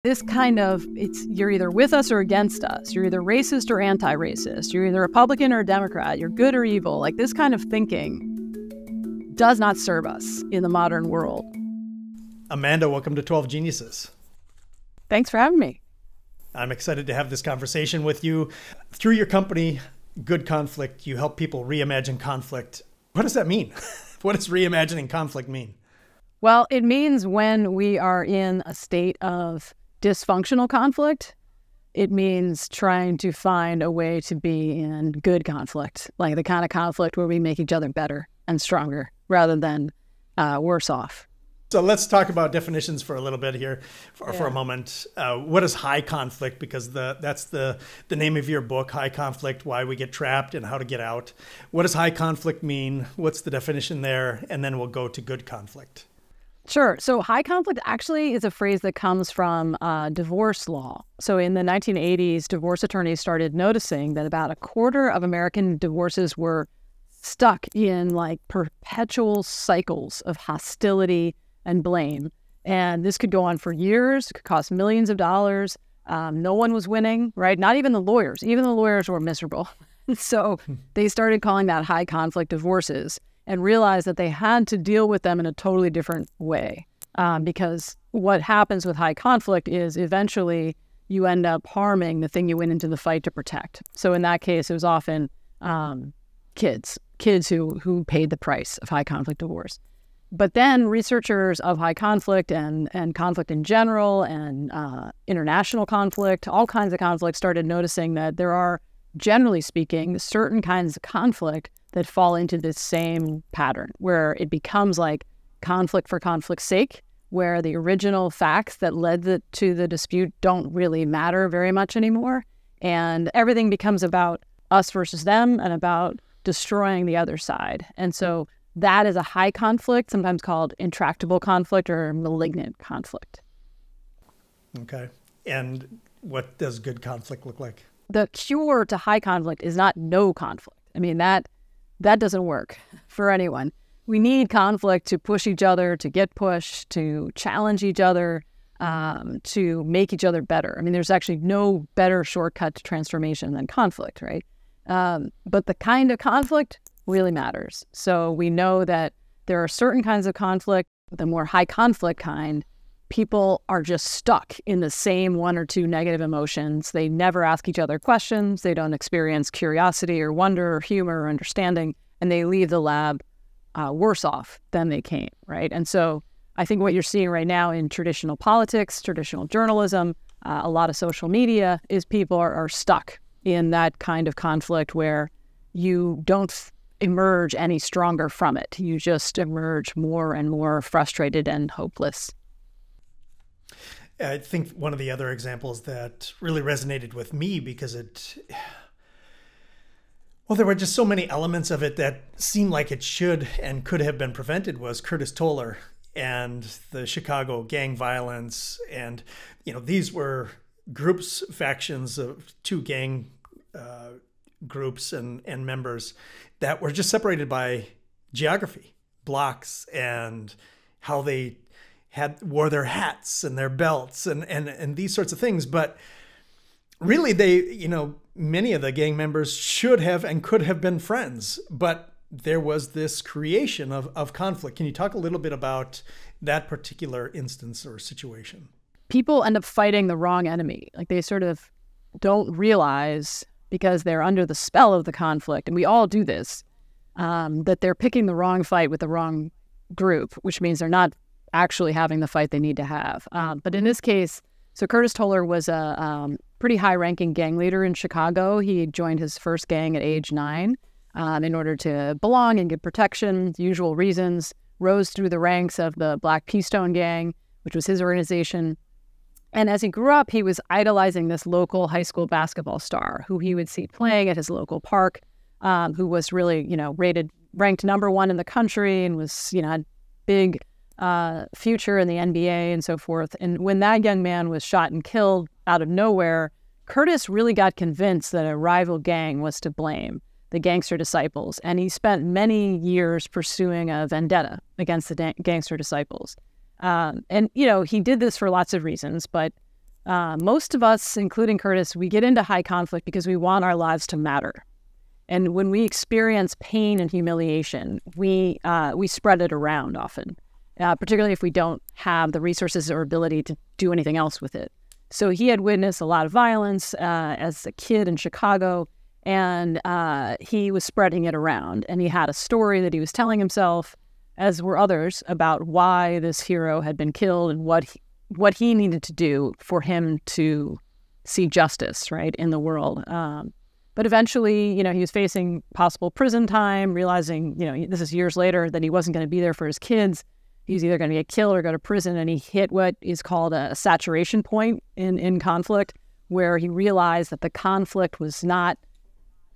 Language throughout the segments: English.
This kind of, you're either with us or against us. You're either racist or anti-racist. You're either Republican or Democrat. You're good or evil. Like, this kind of thinking does not serve us in the modern world. Amanda, welcome to 12 Geniuses. Thanks for having me. I'm excited to have this conversation with you. Through your company, Good Conflict, you help people reimagine conflict. What does that mean? What does reimagining conflict mean? Well, it means when we are in a state of dysfunctional conflict, it means trying to find a way to be in good conflict, like the kind of conflict where we make each other better and stronger rather than worse off. So let's talk about definitions for a little bit here, for a moment. What is high conflict? Because that's the name of your book, High Conflict, Why We Get Trapped and How to Get Out. What does high conflict mean? What's the definition there? And then we'll go to good conflict. Sure. So high conflict actually is a phrase that comes from divorce law. So in the 1980s, divorce attorneys started noticing that about a quarter of American divorces were stuck in like perpetual cycles of hostility and blame. And this could go on for years. It could cost millions of dollars. No one was winning, right? Not even the lawyers. Even the lawyers were miserable. So they started calling that high conflict divorces, and realized that they had to deal with them in a totally different way. Because what happens with high conflict is eventually you end up harming the thing you went into the fight to protect. So in that case, it was often kids who paid the price of high conflict divorce. But then researchers of high conflict and conflict in general and international conflict, all kinds of conflict, started noticing that there are, generally speaking, certain kinds of conflict that fall into this same pattern where it becomes like conflict for conflict's sake, where the original facts that led to the dispute don't really matter very much anymore. And everything becomes about us versus them and about destroying the other side. And so that is a high conflict, sometimes called intractable conflict or malignant conflict. Okay. And what does good conflict look like? The cure to high conflict is not no conflict. I mean, that doesn't work for anyone. We need conflict to push each other, to get pushed, to challenge each other, to make each other better. I mean, there's actually no better shortcut to transformation than conflict, right? But the kind of conflict really matters. So we know that there are certain kinds of conflict, the more high conflict kind, people are just stuck in the same one or two negative emotions. They never ask each other questions. They don't experience curiosity or wonder or humor or understanding, and they leave the lab worse off than they came, right? And so I think what you're seeing right now in traditional politics, traditional journalism, a lot of social media is people are stuck in that kind of conflict where you don't emerge any stronger from it. You just emerge more and more frustrated and hopeless. I think one of the other examples that really resonated with me because there were just so many elements of it that seemed like it should and could have been prevented was Curtis Toller and the Chicago gang violence. And, these were groups, factions of two gang groups and members that were just separated by geography, blocks, and how they wore their hats and their belts and these sorts of things. But really many of the gang members should have and could have been friends, but there was this creation of conflict. Can you talk a little bit about that particular instance or situation? People end up fighting the wrong enemy. Like, they sort of don't realize, because they're under the spell of the conflict, and we all do this, that they're picking the wrong fight with the wrong group, which means they're not actually having the fight they need to have. But in this case, so Curtis Toller was a pretty high-ranking gang leader in Chicago. He joined his first gang at age 9 in order to belong and get protection, the usual reasons, rose through the ranks of the Black Keystone Gang, which was his organization. And as he grew up, he was idolizing this local high school basketball star who he would see playing at his local park, who was really, ranked #1 in the country and was, had big future in the NBA and so forth. And when that young man was shot and killed out of nowhere, Curtis really got convinced that a rival gang was to blame, the Gangster Disciples. And he spent many years pursuing a vendetta against the Gangster Disciples. And, he did this for lots of reasons, but Most of us, including Curtis, we get into high conflict because we want our lives to matter. And when we experience pain and humiliation, we spread it around often, particularly if we don't have the resources or ability to do anything else with it. So he had witnessed a lot of violence as a kid in Chicago, and he was spreading it around. And he had a story that he was telling himself, as were others, about why this hero had been killed and what he needed to do for him to see justice, right, in the world. But eventually, he was facing possible prison time, realizing, this is years later, that he wasn't going to be there for his kids. He was either going to get killed or go to prison, and he hit what is called a saturation point in conflict, where he realized that the conflict was not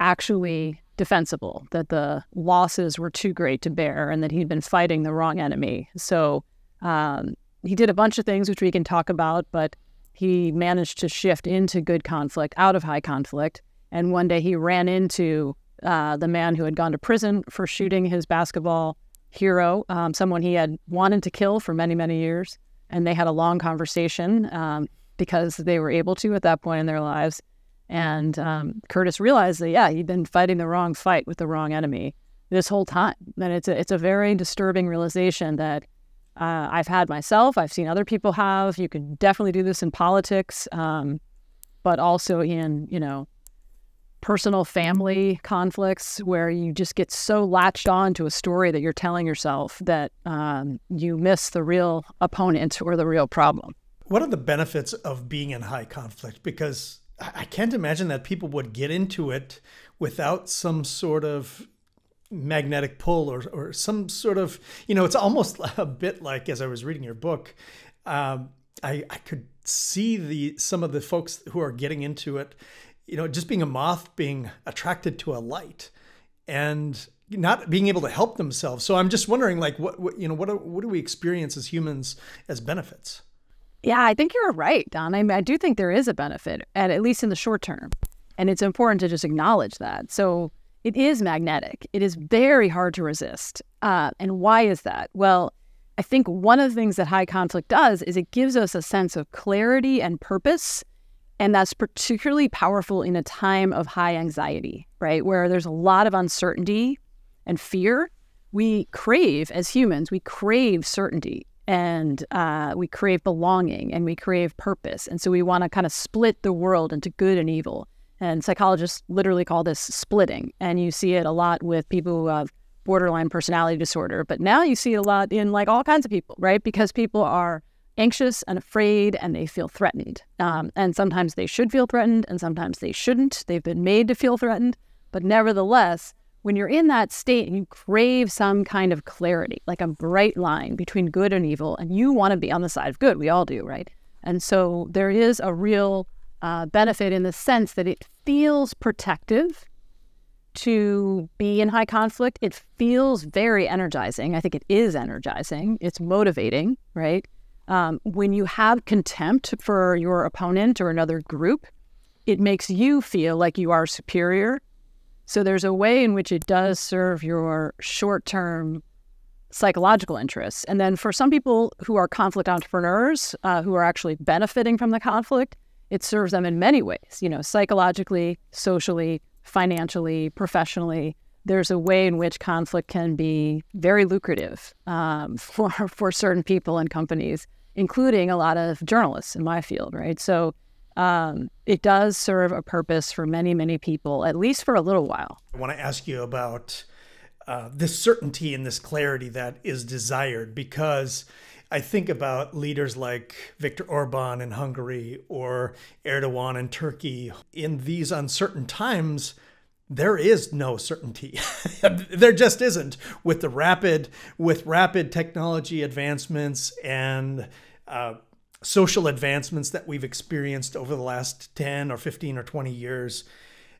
actually defensible, that the losses were too great to bear, and that he'd been fighting the wrong enemy. So he did a bunch of things which we can talk about, but he managed to shift into good conflict, out of high conflict. And one day he ran into the man who had gone to prison for shooting his basketball hero, someone he had wanted to kill for many, many years. And they had a long conversation because they were able to at that point in their lives. And Curtis realized that, yeah, he'd been fighting the wrong fight with the wrong enemy this whole time. And it's a very disturbing realization that I've had myself. I've seen other people have. You can definitely do this in politics, but also in, personal family conflicts where you just get so latched on to a story that you're telling yourself that you miss the real opponent or the real problem. What are the benefits of being in high conflict? Because I can't imagine that people would get into it without some sort of magnetic pull or some sort of, it's almost a bit like, as I was reading your book, I could see some of the folks who are getting into it, just being a moth, being attracted to a light and not being able to help themselves. So I'm just wondering, like, what do we experience as humans as benefits? Yeah, I think you're right, Don. I do think there is a benefit, at least in the short term. And it's important to just acknowledge that. So it is magnetic. It is very hard to resist. And why is that? Well, I think one of the things that high conflict does is it gives us a sense of clarity and purpose. And that's particularly powerful in a time of high anxiety, right? Where there's a lot of uncertainty and fear. We crave, as humans, we crave certainty. And we crave belonging, and we crave purpose. And so we want to kind of split the world into good and evil. And psychologists literally call this splitting. And you see it a lot with people who have borderline personality disorder. But now you see it a lot in like all kinds of people, right? Because people are anxious and afraid, and they feel threatened. And sometimes they should feel threatened, and sometimes they shouldn't. They've been made to feel threatened. But nevertheless, when you're in that state and you crave some kind of clarity, like a bright line between good and evil, and you want to be on the side of good, we all do, right? And so there is a real benefit in the sense that it feels protective to be in high conflict. It feels very energizing. I think it is energizing. It's motivating, right? When you have contempt for your opponent or another group, it makes you feel like you are superior. So there's a way in which it does serve your short-term psychological interests. And then for some people who are conflict entrepreneurs, who are actually benefiting from the conflict, it serves them in many ways, psychologically, socially, financially, professionally. There's a way in which conflict can be very lucrative for certain people and companies, including a lot of journalists in my field, right? So it does serve a purpose for many, many people, at least for a little while. I want to ask you about this certainty and this clarity that is desired, because I think about leaders like Viktor Orban in Hungary or Erdogan in Turkey. In these uncertain times, there is no certainty. There just isn't. With rapid technology advancements and social advancements that we've experienced over the last 10 or 15 or 20 years,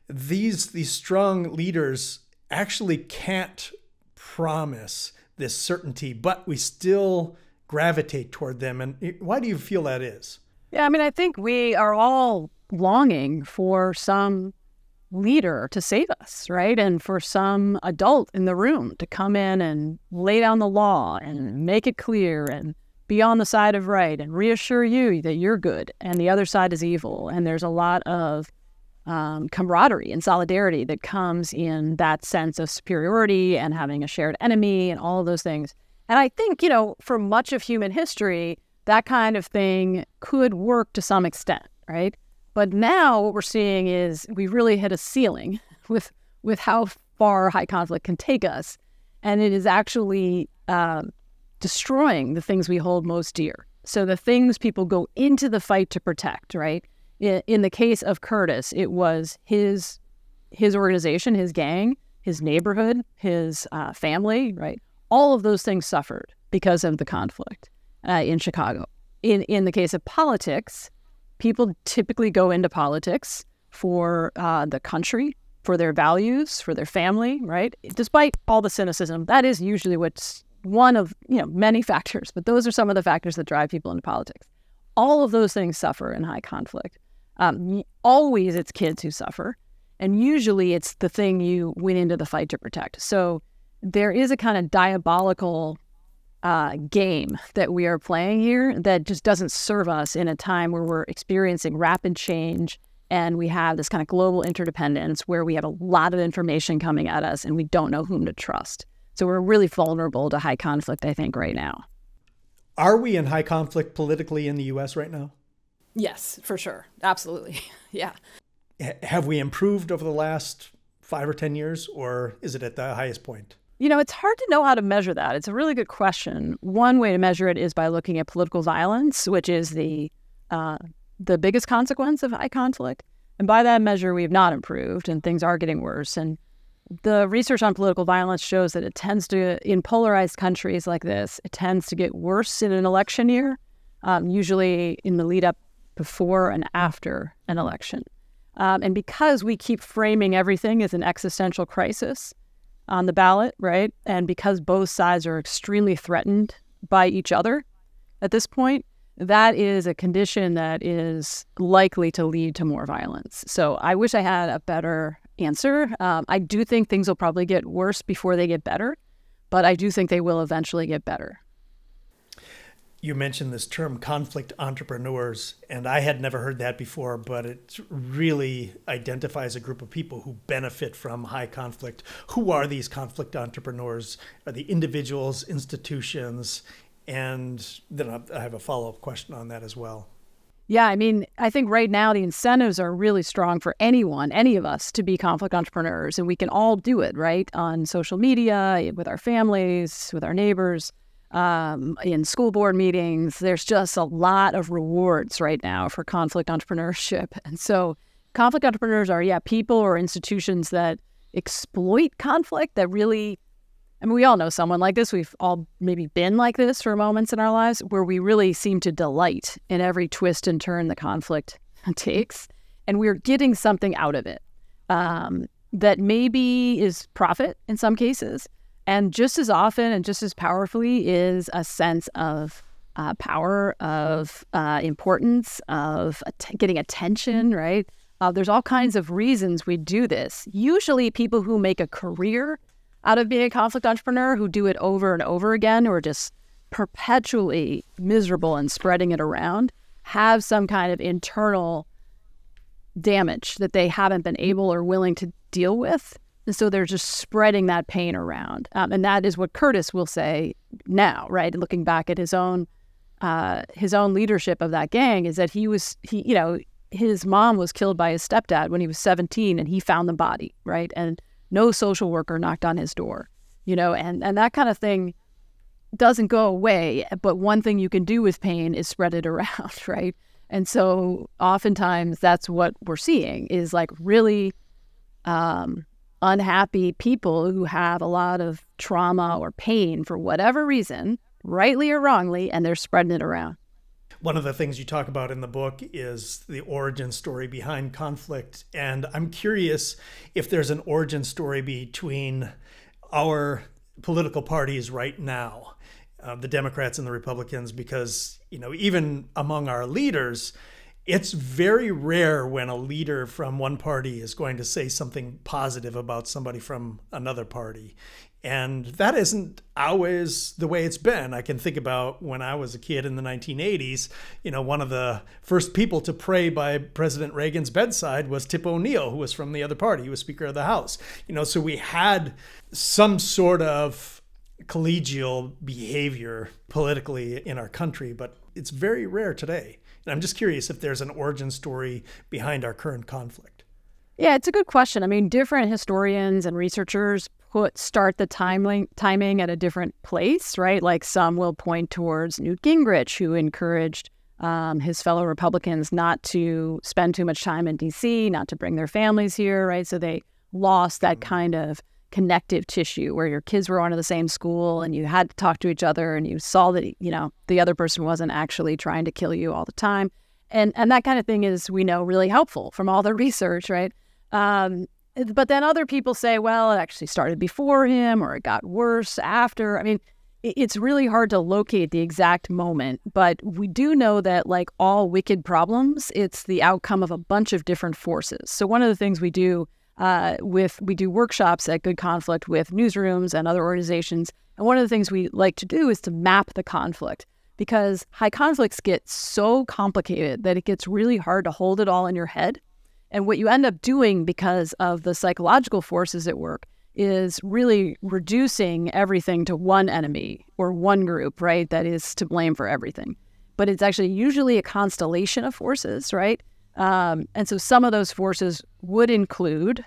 these strong leaders actually can't promise this certainty, but we still gravitate toward them. And why do you feel that is? Yeah, I think we are all longing for some leader to save us, right? And for some adult in the room to come in and lay down the law and make it clear and be on the side of right and reassure you that you're good and the other side is evil. And there's a lot of camaraderie and solidarity that comes in that sense of superiority and having a shared enemy and all of those things. And I think, for much of human history, that kind of thing could work to some extent, right? But now what we're seeing is we really hit a ceiling with how far high conflict can take us. And it is actually destroying the things we hold most dear. So the things people go into the fight to protect, right? In the case of Curtis, it was his organization, his gang, his neighborhood, his family, right? All of those things suffered because of the conflict in Chicago. In the case of politics, people typically go into politics for the country, for their values, for their family, right? Despite all the cynicism, that is usually what's one of many factors, but those are some of the factors that drive people into politics. All of those things suffer in high conflict. Always it's kids who suffer, and usually it's the thing you went into the fight to protect. So there is a kind of diabolical game that we are playing here that just doesn't serve us in a time where we're experiencing rapid change and we have this kind of global interdependence where we have a lot of information coming at us and we don't know whom to trust. So we're really vulnerable to high conflict, I think, right now. Are we in high conflict politically in the U.S. right now? Yes, for sure. Absolutely. Yeah. Have we improved over the last 5 or 10 years, or is it at the highest point? It's hard to know how to measure that. It's a really good question. One way to measure it is by looking at political violence, which is the biggest consequence of high conflict. And by that measure, we have not improved and things are getting worse. And the research on political violence shows that it tends to, in polarized countries like this, it tends to get worse in an election year, usually in the lead up before and after an election. And because we keep framing everything as an existential crisis on the ballot, right? And because both sides are extremely threatened by each other at this point, that is a condition that is likely to lead to more violence. So I wish I had a better answer. I do think things will probably get worse before they get better, but I do think they will eventually get better. You mentioned this term conflict entrepreneurs, and I had never heard that before, but it really identifies a group of people who benefit from high conflict. Who are these conflict entrepreneurs? Are they individuals, institutions? And then I have a follow-up question on that as well. Yeah, I think right now the incentives are really strong for anyone, any of us, to be conflict entrepreneurs, and we can all do it, right? On social media, with our families, with our neighbors. In school board meetings, there's just a lot of rewards right now for conflict entrepreneurship. And so conflict entrepreneurs are, people or institutions that exploit conflict that really, we all know someone like this. We've all maybe been like this for moments in our lives where we really seem to delight in every twist and turn the conflict takes. And we're getting something out of it that maybe is profit in some cases. And just as often and just as powerfully is a sense of power, of importance, of getting attention, right? There's all kinds of reasons we do this. Usually people who make a career out of being a conflict entrepreneur, who do it over and over again, or just perpetually miserable and spreading it around, have some kind of internal damage that they haven't been able or willing to deal with. And so they're just spreading that pain around. And that is what Curtis will say now, right? Looking back at his own leadership of that gang, is that his mom was killed by his stepdad when he was 17 and he found the body, right? And no social worker knocked on his door, and that kind of thing doesn't go away. But one thing you can do with pain is spread it around, right? And so oftentimes that's what we're seeing is like really, unhappy people who have a lot of trauma or pain for whatever reason, rightly or wrongly, and they're spreading it around. One of the things you talk about in the book is the origin story behind conflict. And I'm curious if there's an origin story between our political parties right now, the Democrats and the Republicans, because, even among our leaders, it's very rare when a leader from one party is going to say something positive about somebody from another party. And that isn't always the way it's been. I can think about when I was a kid in the 1980s, one of the first people to pray by President Reagan's bedside was Tip O'Neill, who was from the other party. He was Speaker of the House. So we had some sort of collegial behavior politically in our country, but it's very rare today. And I'm just curious if there's an origin story behind our current conflict. Yeah, it's a good question. I mean, different historians and researchers start the timing at a different place, right? Like some will point towards Newt Gingrich, who encouraged his fellow Republicans not to spend too much time in D.C., not to bring their families here, right? So they lost that kind of connective tissue where your kids were going to the same school and you had to talk to each other and you saw that, the other person wasn't actually trying to kill you all the time. And that kind of thing is, we know, really helpful from all the research, right? But then other people say, well, it actually started before him or it got worse after. I mean, it's really hard to locate the exact moment, but we do know that, like all wicked problems, it's the outcome of a bunch of different forces. So one of the things we do we do workshops at Good Conflict with newsrooms and other organizations. And one of the things we like to do is to map the conflict, because high conflicts get so complicated that it gets really hard to hold it all in your head. And what you end up doing, because of the psychological forces at work, is really reducing everything to one enemy or one group, right, that is to blame for everything. But it's actually usually a constellation of forces, right? And so some of those forces would include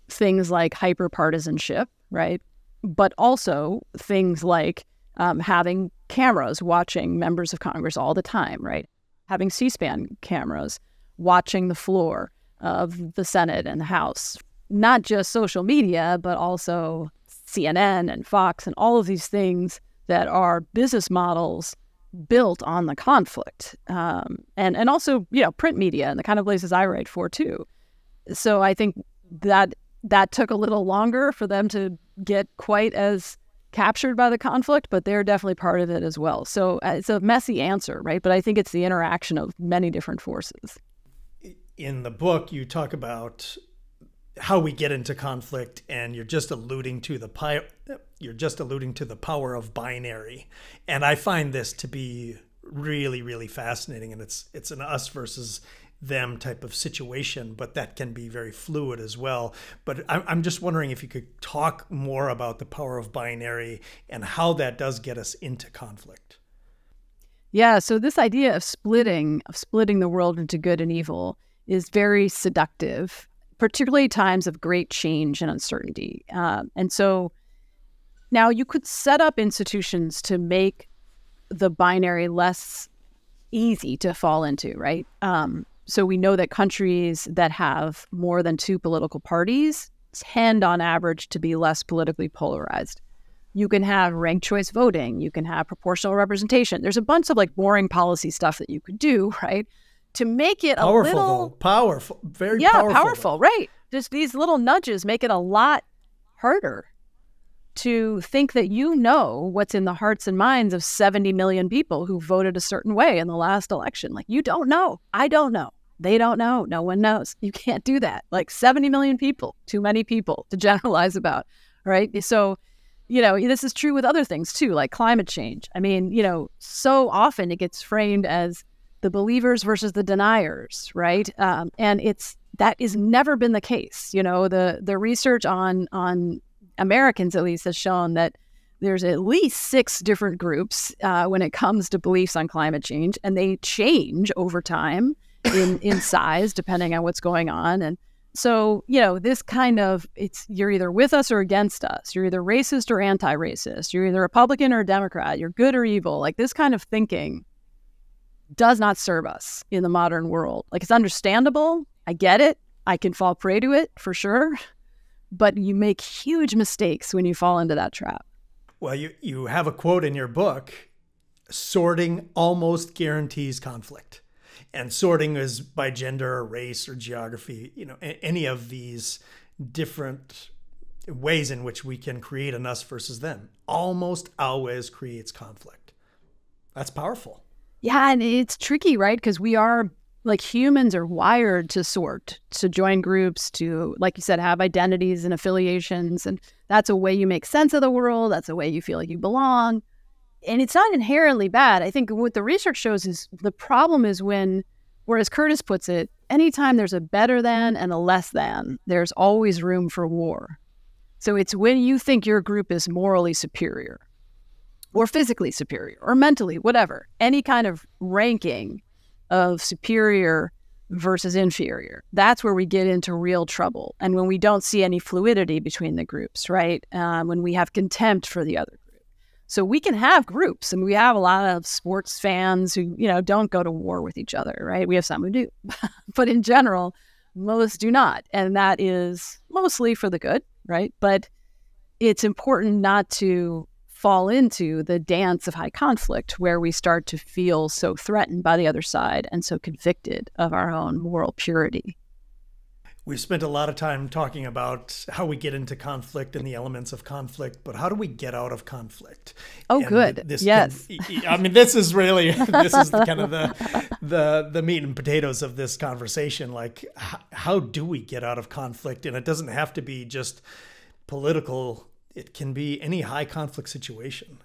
things like hyperpartisanship, right? But also things like having cameras watching members of Congress all the time, right? Having C-SPAN cameras watching the floor of the Senate and the House. Not just social media, but also CNN and Fox and all of these things that are business models built on the conflict. And also, print media and the kind of places I write for too. So I think that took a little longer for them to get quite as captured by the conflict, but they're definitely part of it as well. So it's a messy answer, right? But I think it's the interaction of many different forces. In the book, you talk about how we get into conflict, and you're just alluding to the power of binary. And I find this to be really, really fascinating. And it's an us versus them type of situation, but that can be very fluid as well. But I'm just wondering if you could talk more about the power of binary and how that does get us into conflict. Yeah, so this idea of splitting the world into good and evil is very seductive, particularly times of great change and uncertainty. And so now you could set up institutions to make the binary less easy to fall into, right? So we know that countries that have more than two political parties tend on average to be less politically polarized. You can have ranked choice voting. You can have proportional representation. There's a bunch of like boring policy stuff that you could do, right? To make it powerful, very powerful, right? Just these little nudges make it a lot harder to think that what's in the hearts and minds of 70 million people who voted a certain way in the last election. Like, you don't know. I don't know. They don't know. No one knows. You can't do that. Like 70 million people, too many people to generalize about, right? So, this is true with other things too, like climate change. I mean, so often it gets framed as the believers versus the deniers, right? And that has never been the case. The research on Americans, at least, has shown that there's at least 6 different groups when it comes to beliefs on climate change, and they change over time in size depending on what's going on. And so, this kind of, you're either with us or against us. You're either racist or anti-racist. You're either Republican or Democrat. You're good or evil. Like, this kind of thinking does not serve us in the modern world. Like, it's understandable. I get it. I can fall prey to it for sure. But you make huge mistakes when you fall into that trap. Well, you have a quote in your book: sorting almost guarantees conflict. And sorting is by gender or race or geography, any of these different ways in which we can create an us versus them almost always creates conflict. That's powerful. Yeah, and it's tricky, right? Because we are like humans are wired to sort, to join groups, to, like you said, have identities and affiliations. And that's a way you make sense of the world. That's a way you feel like you belong. And it's not inherently bad. I think what the research shows is the problem is when, whereas Curtis puts it, anytime there's a better than and a less than, there's always room for war. So it's when you think your group is morally superior or physically superior or mentally, whatever, any kind of ranking of superior versus inferior. That's where we get into real trouble. And when we don't see any fluidity between the groups, right? When we have contempt for the other group. So we can have groups, and we have a lot of sports fans who, don't go to war with each other, right? We have some who do. But in general, most do not. And that is mostly for the good, right? But it's important not to fall into the dance of high conflict where we start to feel so threatened by the other side and so convicted of our own moral purity. We've spent a lot of time talking about how we get into conflict and the elements of conflict, but how do we get out of conflict? Oh, and good. Yes. This is really, this is kind of the meat and potatoes of this conversation. Like, how do we get out of conflict? And it doesn't have to be just political. It can be any high conflict situation.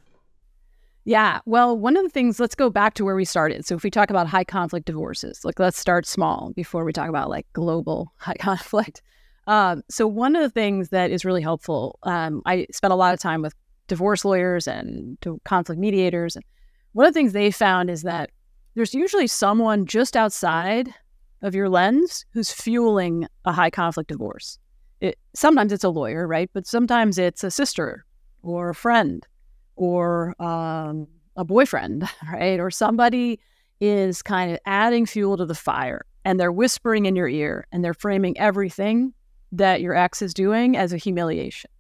Yeah. Well, one of the things, let's go back to where we started. So if we talk about high conflict divorces, like let's start small before we talk about like global high conflict. So one of the things that is really helpful, I spent a lot of time with divorce lawyers and conflict mediators. And one of the things they found is that there's usually someone just outside of your lens who's fueling a high conflict divorce. Sometimes it's a lawyer, right? But sometimes it's a sister or a friend or a boyfriend, right? Or somebody is kind of adding fuel to the fire, and they're whispering in your ear, and they're framing everything that your ex is doing as a humiliation.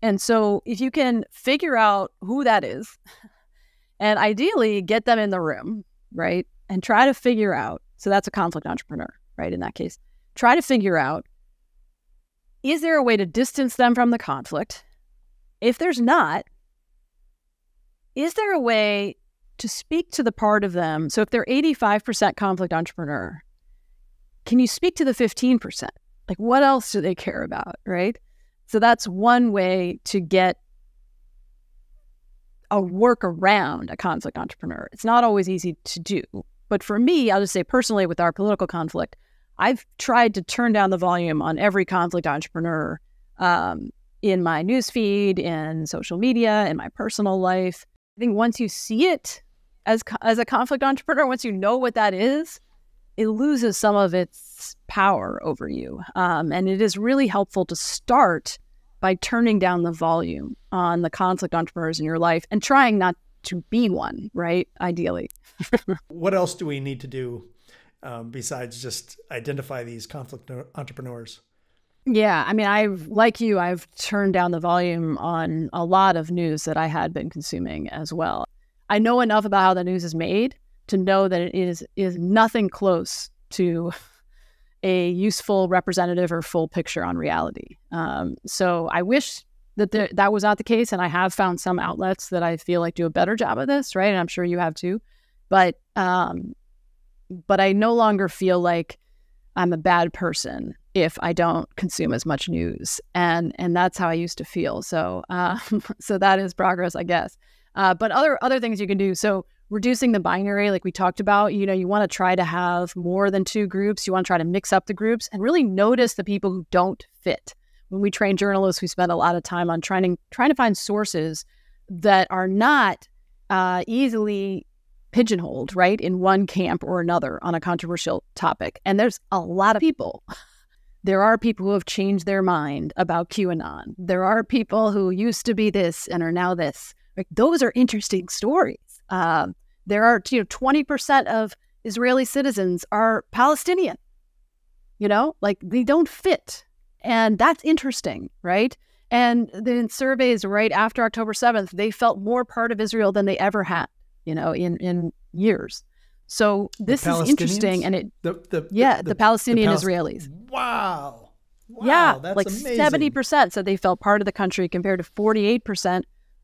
And so if you can figure out who that is, and ideally get them in the room, right? And try to figure out, so that's a conflict entrepreneur, right? In that case, try to figure out, is there a way to distance them from the conflict? If there's not, is there a way to speak to the part of them? So if they're 85% conflict entrepreneur, can you speak to the 15%? Like, what else do they care about, right? So that's one way to get a work around a conflict entrepreneur. It's not always easy to do. But for me, I'll just say personally with our political conflict, I've tried to turn down the volume on every conflict entrepreneur in my newsfeed, in social media, in my personal life. I think once you see it as a conflict entrepreneur, once you know what that is, it loses some of its power over you. And it is really helpful to start by turning down the volume on the conflict entrepreneurs in your life and trying not to be one, right? Ideally. What else do we need to do besides just identify these conflict entrepreneurs? Yeah, I mean, I've turned down the volume on a lot of news that I had been consuming as well. I know enough about how the news is made to know that it is nothing close to a useful representative or full picture on reality. So I wish that that was not the case, and I have found some outlets that I feel like do a better job of this, right? And I'm sure you have too. But I no longer feel like I'm a bad person if I don't consume as much news. And that's how I used to feel. So so that is progress, I guess. But other things you can do. So reducing the binary, like we talked about, you want to try to have more than two groups. You want to try to mix up the groups and really notice the people who don't fit. When we train journalists, we spend a lot of time on trying to find sources that are not easily pigeonholed, right, in one camp or another on a controversial topic. And there's a lot of people. There are people who have changed their mind about QAnon. There are people who used to be this and are now this. Like, those are interesting stories. There are 20% of Israeli citizens are Palestinian. Like, they don't fit. And that's interesting, right? And then in surveys right after October 7th, they felt more part of Israel than they ever had, in years. So this is interesting. And the Palestinian Israelis. Wow. Yeah, that's like amazing. 70% said they felt part of the country compared to 48%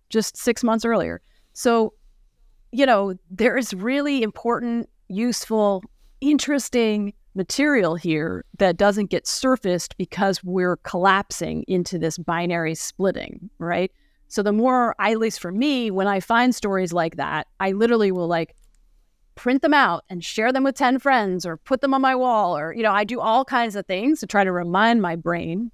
just 6 months earlier. So, there is really important, useful interesting material here that doesn't get surfaced because we're collapsing into this binary splitting, right? So the more, at least for me, when I find stories like that, I literally will like print them out and share them with 10 friends or put them on my wall, or, you know, I do all kinds of things to try to remind my brain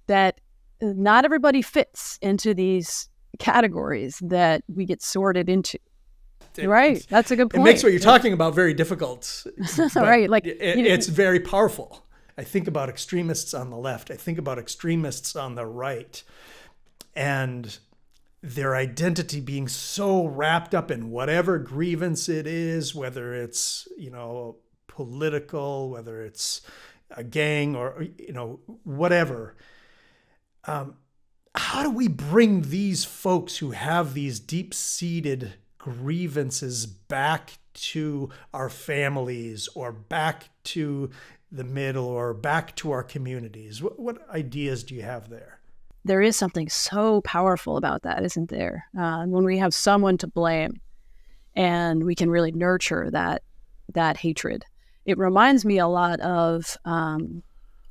that not everybody fits into these categories that we get sorted into. Right. That's a good point. It makes what you're talking about very difficult. Right. Like it's very powerful. I think about extremists on the left. I think about extremists on the right, and their identity being so wrapped up in whatever grievance it is, whether it's, you know, political, whether it's a gang, or, you know, whatever. How do we bring these folks who have these deep-seated grievances back to our families, or back to the middle, or back to our communities? What ideas do you have there? There is something so powerful about that, isn't there? When we have someone to blame and we can really nurture that hatred. It reminds me a lot of,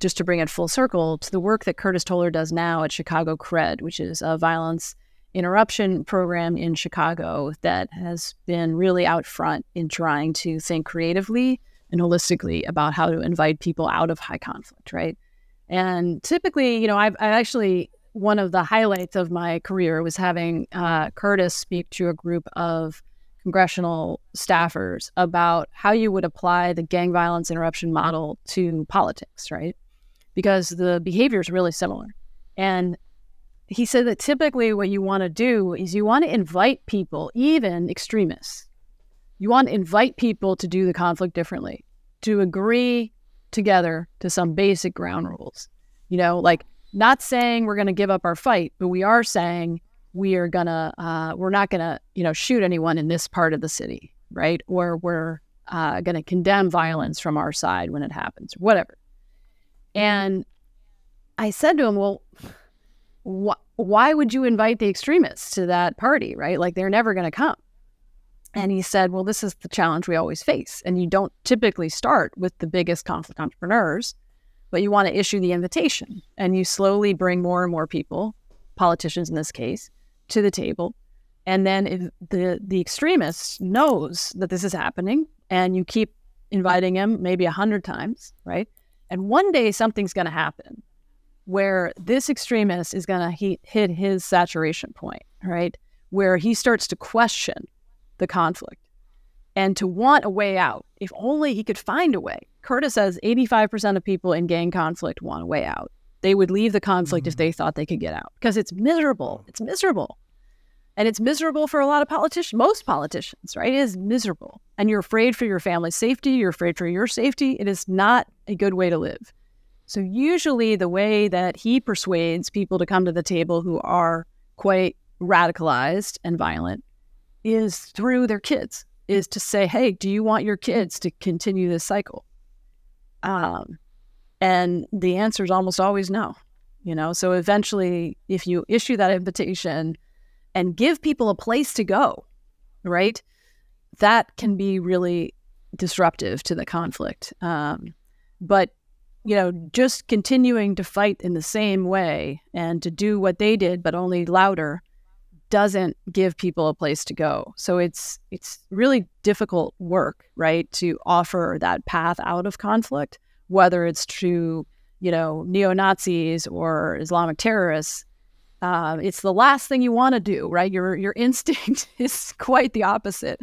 just to bring it full circle, to the work that Curtis Toller does now at Chicago CRED, which is a violence interruption program in Chicago that has been really out front in trying to think creatively and holistically about how to invite people out of high conflict, right? And typically, you know, I actually, one of the highlights of my career was having Curtis speak to a group of congressional staffers about how you would apply the gang violence interruption model to politics, right? Because the behavior is really similar. And he said that typically what you want to do is you want to invite people, even extremists, you want to invite people to do the conflict differently, to agree together to some basic ground rules. You know, like not saying we're going to give up our fight, but we are saying we're not going to, you know, shoot anyone in this part of the city, right? Or we're going to condemn violence from our side when it happens, whatever. And I said to him, well, why would you invite the extremists to that party, right? Like they're never going to come. And he said, well, this is the challenge we always face. And you don't typically start with the biggest conflict entrepreneurs, but you want to issue the invitation. And you slowly bring more and more people, politicians in this case, to the table. And then if the extremist knows that this is happening, and you keep inviting him maybe 100 times, right? And one day something's going to happen where this extremist is going to hit his saturation point, right? Where he starts to question the conflict and to want a way out. If only he could find a way. Curtis says 85% of people in gang conflict want a way out. They would leave the conflict if they thought they could get out, because it's miserable. It's miserable. And it's miserable for a lot of politicians, most politicians, right? It is miserable. And you're afraid for your family's safety. You're afraid for your safety. It is not a good way to live. So usually the way that he persuades people to come to the table who are quite radicalized and violent is through their kids, is to say, hey, do you want your kids to continue this cycle? And the answer is almost always no, you know? So eventually, if you issue that invitation and give people a place to go, right, that can be really disruptive to the conflict. But you know, just continuing to fight in the same way and to do what they did, but only louder, doesn't give people a place to go. So it's really difficult work, right, to offer that path out of conflict, whether it's to, you know, neo-Nazis or Islamic terrorists. It's the last thing you want to do, right? Your instinct is quite the opposite.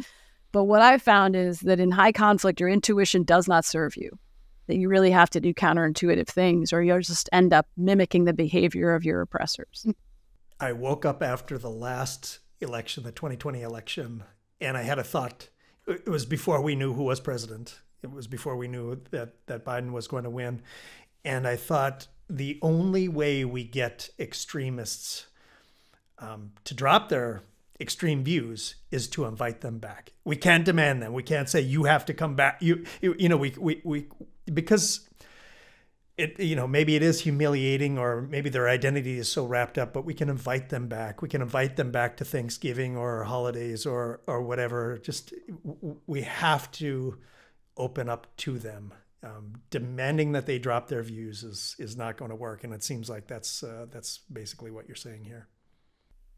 But what I found is that in high conflict, your intuition does not serve you. That you really have to do counterintuitive things, or you'll just end up mimicking the behavior of your oppressors. I woke up after the last election, the 2020 election, and I had a thought. It was before we knew who was president. It was before we knew that Biden was going to win. And I thought the only way we get extremists to drop their extreme views is to invite them back. We can't demand them. We can't say, you have to come back. You know, we because it, you know, maybe it is humiliating, or maybe their identity is so wrapped up, but we can invite them back. We can invite them back to Thanksgiving or holidays or whatever. Just, we have to open up to them. Demanding that they drop their views is not going to work. And it seems like that's basically what you're saying here.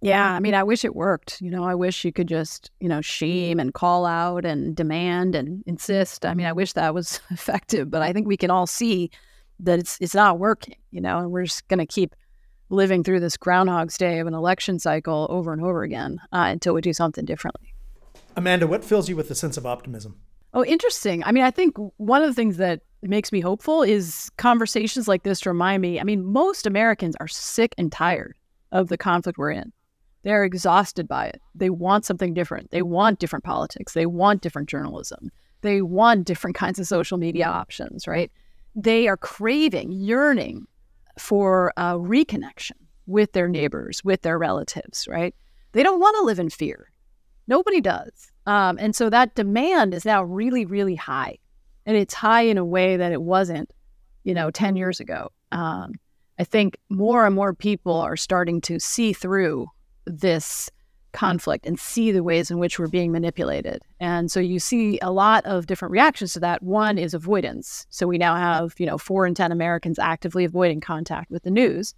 Yeah, I mean, I wish it worked. I wish you could just, shame and call out and demand and insist. I mean, I wish that was effective, but I think we can all see that it's not working, and we're just going to keep living through this Groundhog's Day of an election cycle over and over again until we do something differently. Amanda, what fills you with a sense of optimism? Oh, interesting. I mean, I think one of the things that makes me hopeful is conversations like this to remind me, I mean, most Americans are sick and tired of the conflict we're in. They're exhausted by it. They want something different. They want different politics. They want different journalism. They want different kinds of social media options, right? They are craving, yearning for a reconnection with their neighbors, with their relatives, right? They don't want to live in fear. Nobody does. And so that demand is now really, really high. And it's high in a way that it wasn't, 10 years ago. I think more and more people are starting to see through this conflict and see the ways in which we're being manipulated. And so you see a lot of different reactions to that. One is avoidance. So we now have, 4 in 10 Americans actively avoiding contact with the news,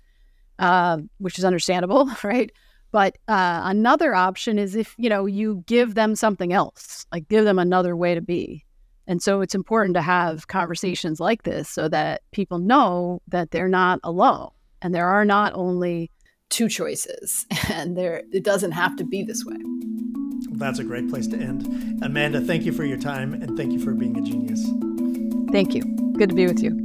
which is understandable, right? But another option is if, you give them something else, like give them another way to be. And so it's important to have conversations like this so that people know that they're not alone and there are not only 2 choices and it doesn't have to be this way. That's a great place to end. Amanda, thank you for your time and thank you for being a genius. Thank you. Good to be with you.